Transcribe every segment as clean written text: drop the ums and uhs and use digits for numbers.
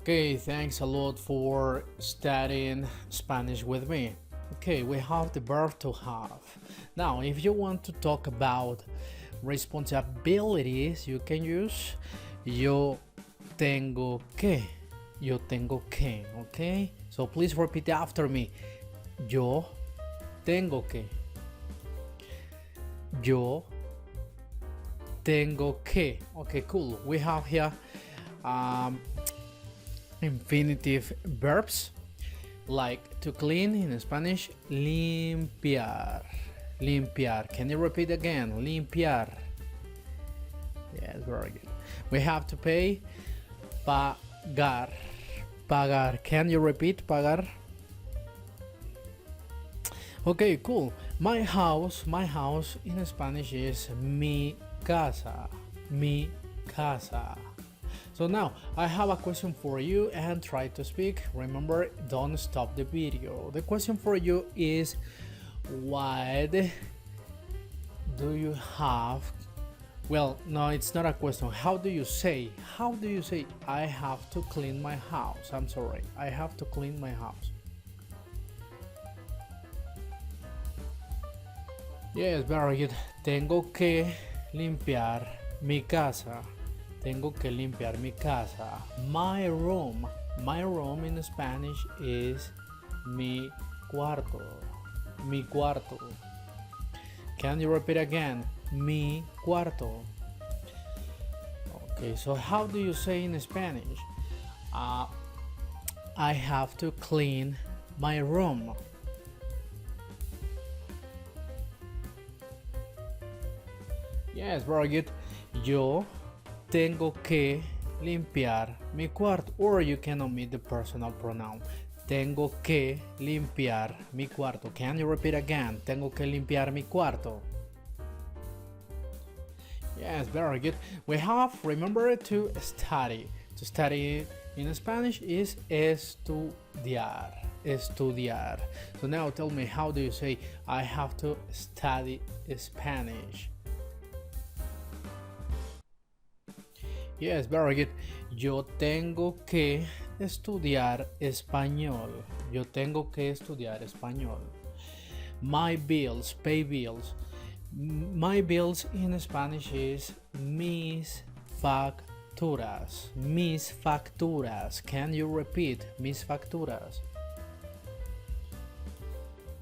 Okay, thanks a lot for studying Spanish with me. Okay, we have the verb to have. Now, if you want to talk about responsibilities, you can use yo tengo que. Yo tengo que, okay? So please repeat after me. Yo tengo que. Yo tengo que. Okay, cool. We have here infinitive verbs like to clean in Spanish, limpiar. Limpiar. Can you repeat again? Limpiar. Yes, very good. We have to pay, pagar. Pagar. Can you repeat pagar? Okay, cool. My house in Spanish is mi casa. Mi casa. So now I have a question for you and try to speak. Remember, don't stop the video. The question for you is, what do you have? Well, no, it's not a question. How do you say I have to clean my house? I'm sorry, I have to clean my house. Yes, very good. Tengo que limpiar mi casa. Tengo que limpiar mi casa. My room in Spanish is mi cuarto. Mi cuarto. Can you repeat again? Mi cuarto. Okay, so how do you say in Spanish? I have to clean my room. Yes, very good. Yo tengo que limpiar mi cuarto. Or you can omit the personal pronoun. Tengo que limpiar mi cuarto. Can you repeat again? Tengo que limpiar mi cuarto. Yes, very good. We have, remember, to study. To study in Spanish is estudiar. Estudiar. So now tell me, how do you say I have to study Spanish? Yes, very good. Yo tengo que estudiar español. Yo tengo que estudiar español. My bills, pay bills. My bills in Spanish is mis facturas. Mis facturas. Can you repeat? Mis facturas.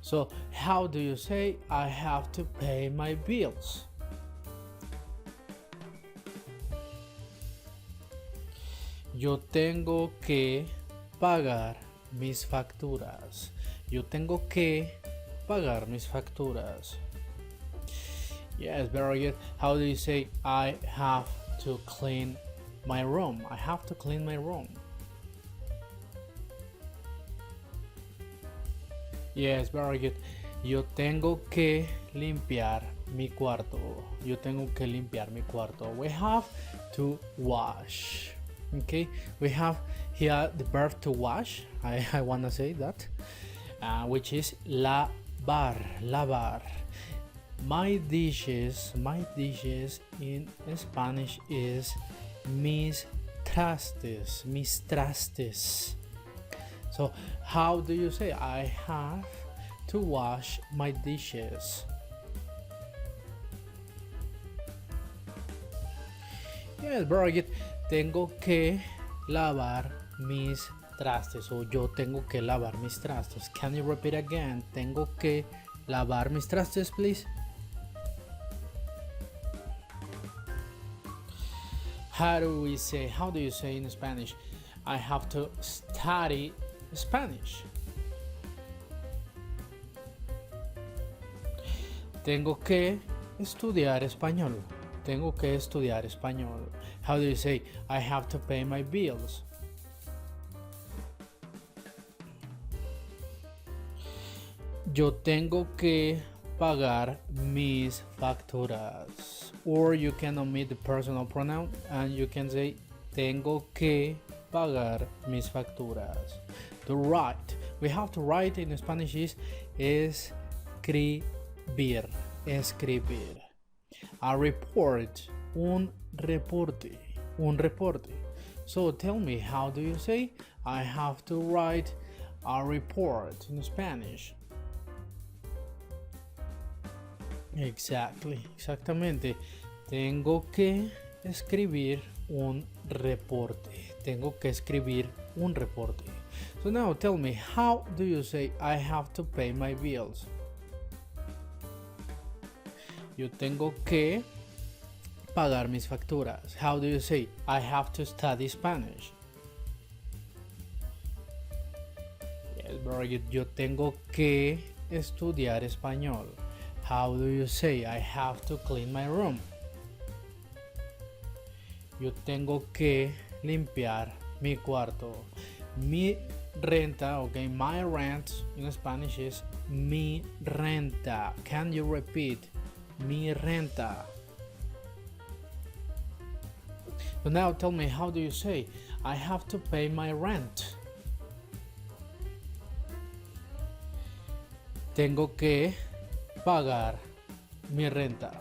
So, how do you say I have to pay my bills? Yo tengo que pagar mis facturas. Yo tengo que pagar mis facturas. Yes, very good. How do you say I have to clean my room? I have to clean my room. Yes, very good. Yo tengo que limpiar mi cuarto. Yo tengo que limpiar mi cuarto. We have to wash. Okay, we have here the verb to wash. I want to say that, which is lavar. Lavar. My dishes in Spanish is mis trastes. Mis trastes. So how do you say I have to wash my dishes? Yes, very good. Tengo que lavar mis trastes. O yo tengo que lavar mis trastes. Can you repeat again? Tengo que lavar mis trastes, please. How do you say in Spanish? I have to study Spanish. Tengo que estudiar español. Tengo que estudiar español. How do you say I have to pay my bills? Yo tengo que pagar mis facturas. Or you can omit the personal pronoun and you can say tengo que pagar mis facturas. To write, we have to write in Spanish is escribir. Escribir. A report, un reporte. So tell me, how do you say I have to write a report in Spanish? Exactamente. Tengo que escribir un reporte. Tengo que escribir un reporte. So now tell me, how do you say I have to pay my bills? Yo tengo que pagar mis facturas. How do you say I have to study Spanish? Yes, very good. Yo tengo que estudiar español. How do you say I have to clean my room? Yo tengo que limpiar mi cuarto. Mi renta, okay, my rent in Spanish is mi renta. Can you repeat? Mi renta. So now tell me, how do you say I have to pay my rent? Tengo que pagar mi renta.